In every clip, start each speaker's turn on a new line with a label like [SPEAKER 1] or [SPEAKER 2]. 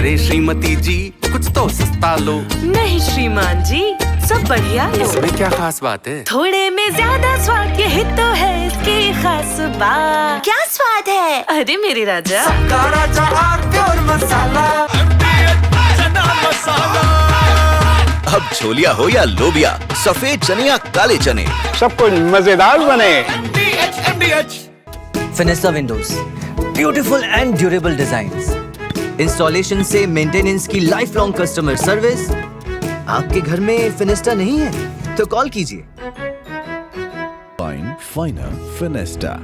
[SPEAKER 1] अरे श्रीमती जी कुछ तो सस्ता लो।
[SPEAKER 2] नहीं श्रीमान जी, सब बढ़िया लो।
[SPEAKER 1] इसमें क्या खास बात है?
[SPEAKER 2] थोड़े में ज्यादा स्वाद, यही तो है इसकी खास बात।
[SPEAKER 3] क्या स्वाद है?
[SPEAKER 2] अरे मेरे राजा,
[SPEAKER 4] सबका राजा आरती और मसाला।
[SPEAKER 5] अब छोलिया हो या लोबिया, सफेद चने या काले चने,
[SPEAKER 6] सब कुछ मजेदार बने।
[SPEAKER 7] Finista windows, beautiful and durable designs, installation से मेंटेनेंस की लाइफ लॉन्ग कस्टमर सर्विस। आपके घर में फिनिस्टा नहीं है तो कॉल कीजिए।
[SPEAKER 5] फाइनर फिनिस्टा।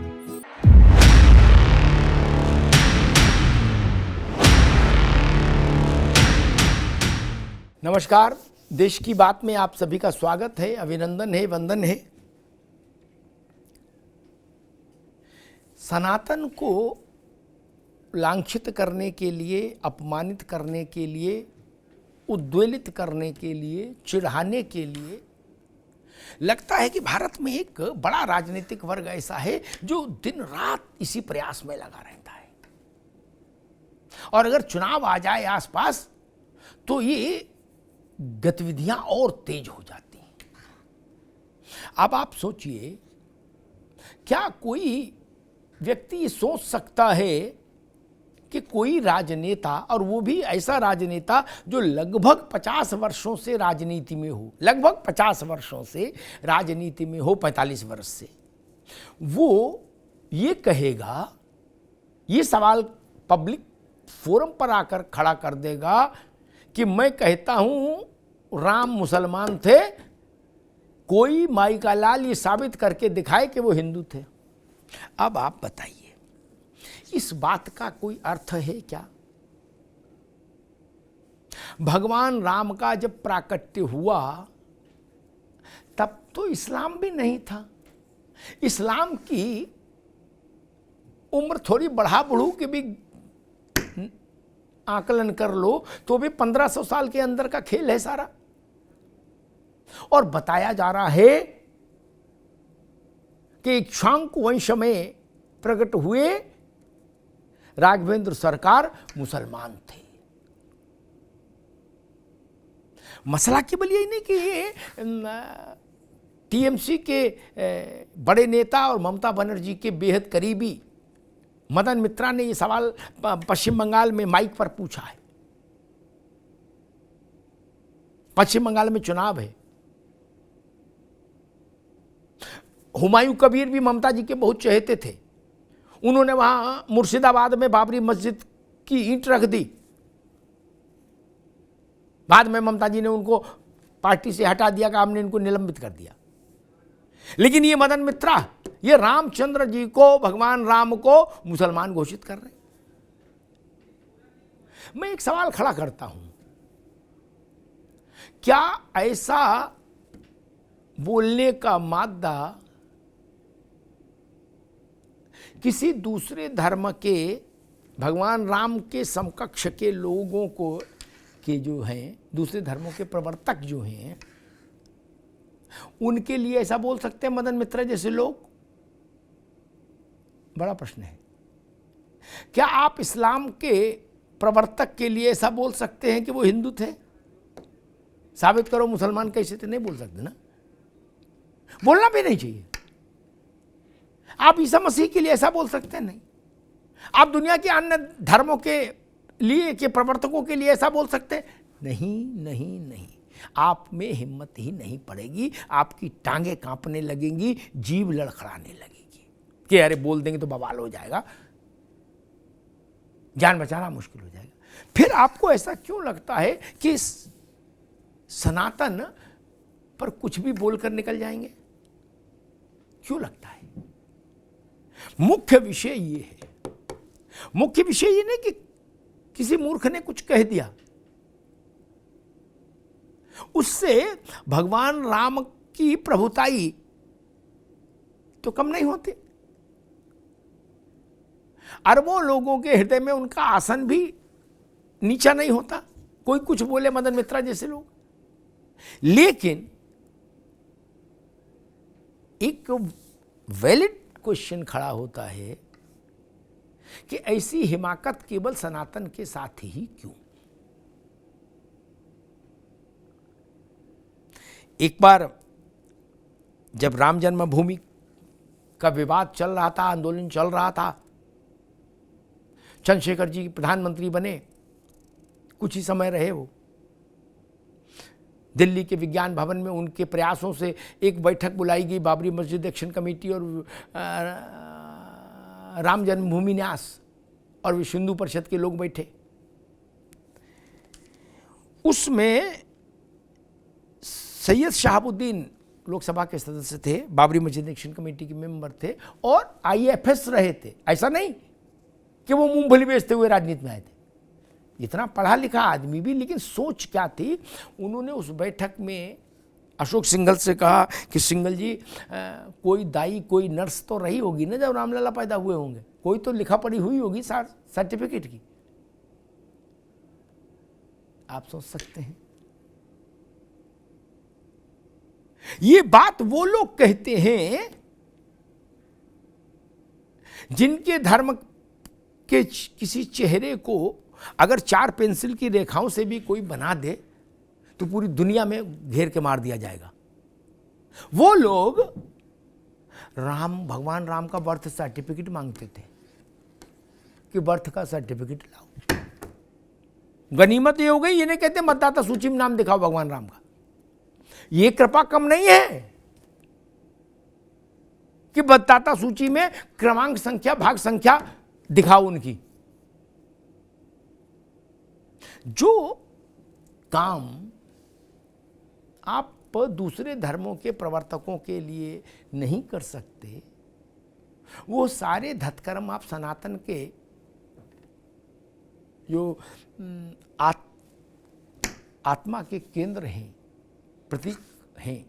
[SPEAKER 4] नमस्कार, देश की बात में आप सभी का स्वागत है, अभिनंदन है, वंदन है। सनातन को लांछित करने के लिए, अपमानित करने के लिए, उद्वेलित करने के लिए, चिढ़ाने के लिए लगता है कि भारत में एक बड़ा राजनीतिक वर्ग ऐसा है जो दिन रात इसी प्रयास में लगा रहता है, और अगर चुनाव आ जाए आसपास तो ये गतिविधियां और तेज हो जाती हैं। अब आप सोचिए, क्या कोई व्यक्ति ये सोच सकता है कि कोई राजनेता, और वो भी ऐसा राजनेता जो लगभग 50 वर्षों से राजनीति में हो, लगभग 50 वर्षों से राजनीति में हो, 45 वर्ष से, वो ये कहेगा, ये सवाल पब्लिक फोरम पर आकर खड़ा कर देगा कि मैं कहता हूं राम मुसलमान थे, कोई माई का लाल ये साबित करके दिखाए कि वो हिंदू थे। अब आप बताइए, इस बात का कोई अर्थ है क्या? भगवान राम का जब प्राकट्य हुआ तब तो इस्लाम भी नहीं था। इस्लाम की उम्र थोड़ी बढ़ा बढ़ू के भी आकलन कर लो तो भी 1500 साल के अंदर का खेल है सारा। और बताया जा रहा है कि इक्ष्वाकु वंश में प्रकट हुए राघवेंद्र सरकार मुसलमान थे। मसला केवल यही नहीं कि ये टीएमसी के बड़े नेता और ममता बनर्जी के बेहद करीबी मदन मित्रा ने ये सवाल पश्चिम बंगाल में माइक पर पूछा है। पश्चिम बंगाल में चुनाव है। हुमायूं कबीर भी ममता जी के बहुत चहेते थे। उन्होंने वहां मुर्शिदाबाद में बाबरी मस्जिद की ईंट रख दी। बाद में ममता जी ने उनको पार्टी से हटा दिया कि आपने इनको निलंबित कर दिया। लेकिन ये मदन मित्रा, ये रामचंद्र जी को, भगवान राम को मुसलमान घोषित कर रहे। मैं एक सवाल खड़ा करता हूं, क्या ऐसा बोलने का मादा किसी दूसरे धर्म के, भगवान राम के समकक्ष के लोगों को, के जो हैं दूसरे धर्मों के प्रवर्तक जो हैं, उनके लिए ऐसा बोल सकते हैं मदन मित्रा जैसे लोग? बड़ा प्रश्न है। क्या आप इस्लाम के प्रवर्तक के लिए ऐसा बोल सकते हैं कि वो हिंदू थे? साबित करो मुसलमान कैसे थे? नहीं बोल सकते ना, बोलना भी नहीं चाहिए। आप ईसा मसीह के लिए ऐसा बोल सकते हैं? नहीं। आप दुनिया के अन्य धर्मों के लिए, के प्रवर्तकों के लिए ऐसा बोल सकते हैं? नहीं नहीं नहीं। आप में हिम्मत ही नहीं पड़ेगी, आपकी टांगें कांपने लगेंगी, जीभ लड़खड़ाने लगेगी कि अरे बोल देंगे तो बवाल हो जाएगा, जान बचाना मुश्किल हो जाएगा। फिर आपको ऐसा क्यों लगता है कि सनातन पर कुछ भी बोलकर निकल जाएंगे? क्यों लगता है? मुख्य विषय ये है, मुख्य विषय ये नहीं कि किसी मूर्ख ने कुछ कह दिया, उससे भगवान राम की प्रभुताई तो कम नहीं होती। अरबों लोगों के हृदय में उनका आसन भी नीचा नहीं होता। कोई कुछ बोले, मदन मित्रा जैसे लोग। लेकिन एक वैलिड क्वेश्चन खड़ा होता है कि ऐसी हिमाकत केवल सनातन के साथ ही क्यों? एक बार जब राम जन्मभूमि का विवाद चल रहा था, आंदोलन चल रहा था, चंद्रशेखर जी प्रधानमंत्री बने, कुछ ही समय रहे वो। दिल्ली के विज्ञान भवन में उनके प्रयासों से एक बैठक बुलाई गई, बाबरी मस्जिद एक्शन कमेटी और राम जन्मभूमि न्यास, और विश्व हिंदू परिषद के लोग बैठे। उसमें सैयद शहाबुद्दीन लोकसभा के सदस्य थे, बाबरी मस्जिद एक्शन कमेटी के मेंबर थे और आईएफएस रहे थे। ऐसा नहीं कि वो मूंगफली बेचते हुए राजनीति में आए थे, इतना पढ़ा लिखा आदमी भी। लेकिन सोच क्या थी, उन्होंने उस बैठक में अशोक सिंघल से कहा कि सिंघल जी कोई दाई कोई नर्स तो रही होगी ना जब रामलला पैदा हुए होंगे, कोई तो लिखा पढ़ी हुई होगी सर्टिफिकेट की। आप सोच सकते हैं, ये बात वो लोग कहते हैं जिनके धर्म के किसी चेहरे को अगर 4 पेंसिल की रेखाओं से भी कोई बना दे तो पूरी दुनिया में घेर के मार दिया जाएगा। वो लोग भगवान राम का बर्थ सर्टिफिकेट मांगते थे कि बर्थ का सर्टिफिकेट लाओ। गनीमत ये हो गई, ये नहीं कहते मतदाता सूची में नाम दिखाओ भगवान राम का। ये कृपा कम नहीं है कि मतदाता सूची में क्रमांक संख्या भाग संख्या दिखाओ उनकी। जो काम आप दूसरे धर्मों के प्रवर्तकों के लिए नहीं कर सकते, वो सारे धतकर्म आप सनातन के जो आत्मा के केंद्र हैं, प्रतीक हैं,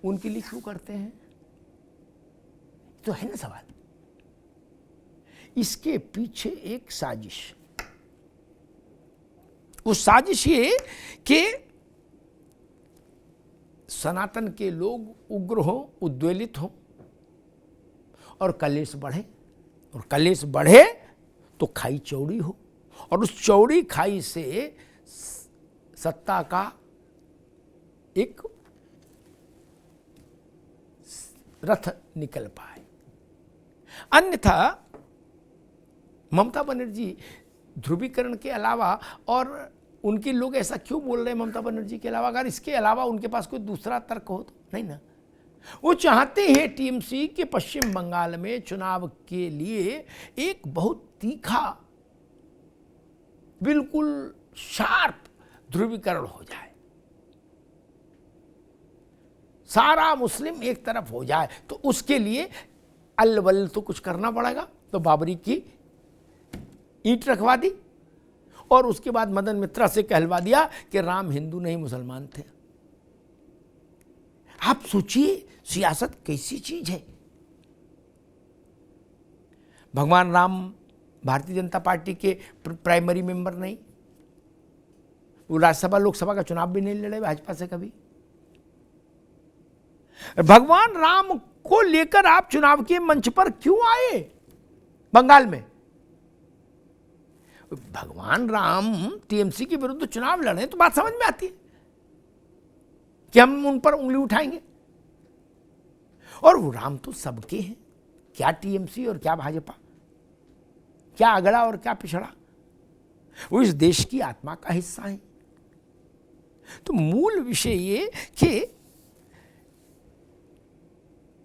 [SPEAKER 4] उनके लिए क्यों करते हैं? तो है ना सवाल। इसके पीछे एक साजिश, वो साजिश ये कि सनातन के लोग उग्र हो, उद्वेलित हो और कलेश बढ़े, और कलेश बढ़े तो खाई चौड़ी हो, और उस चौड़ी खाई से सत्ता का एक रथ निकल पाए। अन्यथा ममता बनर्जी ध्रुवीकरण के अलावा, और उनके लोग ऐसा क्यों बोल रहे हैं ममता बनर्जी के अलावा, अगर इसके अलावा उनके पास कोई दूसरा तर्क हो तो नहीं ना। वो चाहते हैं टीएमसी के पश्चिम बंगाल में चुनाव के लिए एक बहुत तीखा, बिल्कुल शार्प ध्रुवीकरण हो जाए, सारा मुस्लिम एक तरफ हो जाए। तो उसके लिए अल्ल तो कुछ करना पड़ेगा। तो बाबरी की ईंट रखवा दी और उसके बाद मदन मित्रा से कहलवा दिया कि राम हिंदू नहीं मुसलमान थे। आप सोचिए सियासत कैसी चीज है। भगवान राम भारतीय जनता पार्टी के प्राइमरी मेंबर नहीं, वो राज्यसभा लोकसभा का चुनाव भी नहीं लड़े भाजपा से कभी। भगवान राम को लेकर आप चुनाव के मंच पर क्यों आए बंगाल में? भगवान राम टीएमसी के विरुद्ध चुनाव लड़े तो बात समझ में आती है कि हम उन पर उंगली उठाएंगे। और वो राम तो सबके हैं, क्या टीएमसी और क्या भाजपा, क्या अगड़ा और क्या पिछड़ा, वो इस देश की आत्मा का हिस्सा है। तो मूल विषय ये कि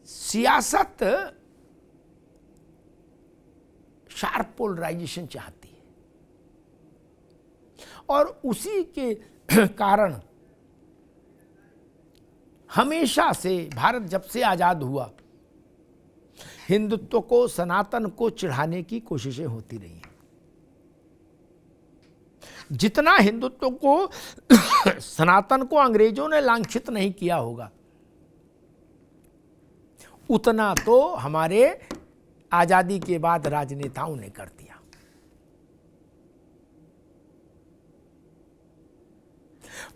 [SPEAKER 4] सियासत शार्प पोलराइजेशन चाहती है, और उसी के कारण हमेशा से भारत जब से आजाद हुआ हिंदुत्व को, सनातन को चिढ़ाने की कोशिशें होती रही हैं। जितना हिंदुत्व को, सनातन को अंग्रेजों ने लांछित नहीं किया होगा, उतना तो हमारे आजादी के बाद राजनेताओं ने कर दिया।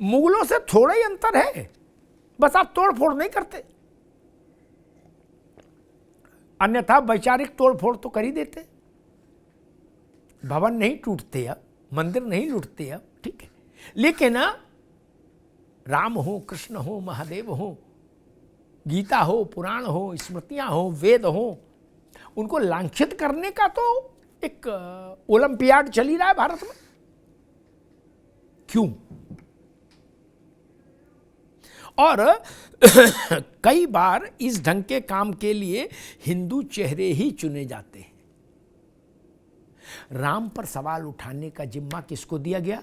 [SPEAKER 4] मुगलों से थोड़ा ही अंतर है, बस आप तोड़ फोड़ नहीं करते, अन्यथा वैचारिक तोड़ फोड़ तो कर ही देते। भवन नहीं टूटते अब, मंदिर नहीं लूटते अब, ठीक है, लेकिन राम हो, कृष्ण हो, महादेव हो, गीता हो, पुराण हो, स्मृतियां हो, वेद हो, उनको लांछित करने का तो एक ओलंपियाड चल ही रहा है भारत में। क्यों? और कई बार इस ढंग के काम के लिए हिंदू चेहरे ही चुने जाते हैं। राम पर सवाल उठाने का जिम्मा किसको दिया गया?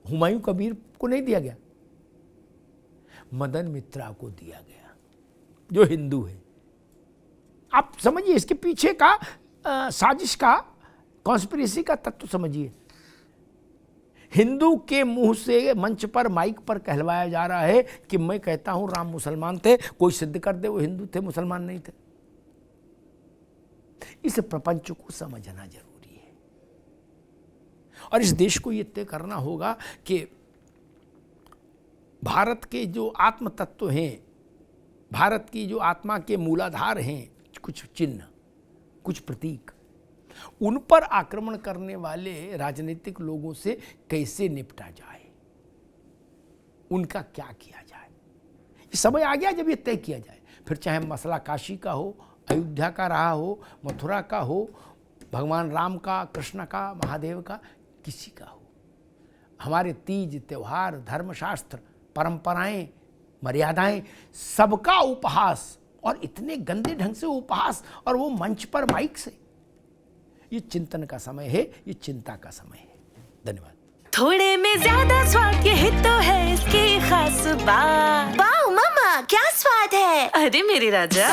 [SPEAKER 4] हुमायूं कबीर को नहीं दिया गया, मदन मित्रा को दिया गया, जो हिंदू है। आप समझिए इसके पीछे का साजिश का, कॉन्स्पिरेसी का तत्व समझिए। हिंदू के मुंह से मंच पर, माइक पर कहलवाया जा रहा है कि मैं कहता हूं राम मुसलमान थे, कोई सिद्ध कर दे वो हिंदू थे, मुसलमान नहीं थे। इस प्रपंच को समझना जरूरी है और इस देश को यह तय करना होगा कि भारत के जो आत्म तत्व हैं, भारत की जो आत्मा के मूलाधार हैं, कुछ चिन्ह, कुछ प्रतीक, उन पर आक्रमण करने वाले राजनीतिक लोगों से कैसे निपटा जाए, उनका क्या किया जाए। ये समय आ गया जब ये तय किया जाए। फिर चाहे मसला काशी का हो, अयोध्या का रहा हो, मथुरा का हो, भगवान राम का, कृष्ण का, महादेव का, किसी का हो। हमारे तीज, त्योहार, धर्मशास्त्र, परंपराएं, मर्यादाएं, सबका उपहास, और इतने गंदे ढंग से उपहास, और वो मंच पर माइक से। ये चिंतन का समय है, ये चिंता का समय है। धन्यवाद।
[SPEAKER 2] थोड़े में ज्यादा स्वाद, यही तो है इसकी खास बात।
[SPEAKER 3] वाओ मम्मा, क्या स्वाद है।
[SPEAKER 2] अरे मेरे राजा,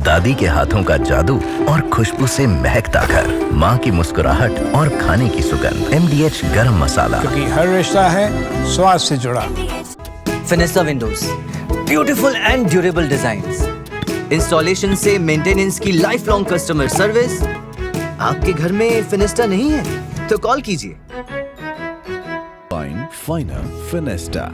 [SPEAKER 5] दादी के हाथों का जादू और खुशबू से महकता घर, माँ की मुस्कुराहट और खाने की सुगंध। MDH गरम मसाला,
[SPEAKER 6] क्योंकि हर रिश्ता है स्वाद से जुड़ा।
[SPEAKER 7] Finista windows, beautiful and durable designs, installation से मेंटेनेंस की लाइफ लॉन्ग कस्टमर सर्विस। आपके घर में फिनिस्टा नहीं है तो कॉल कीजिए।
[SPEAKER 8] Fine Finer Finesta.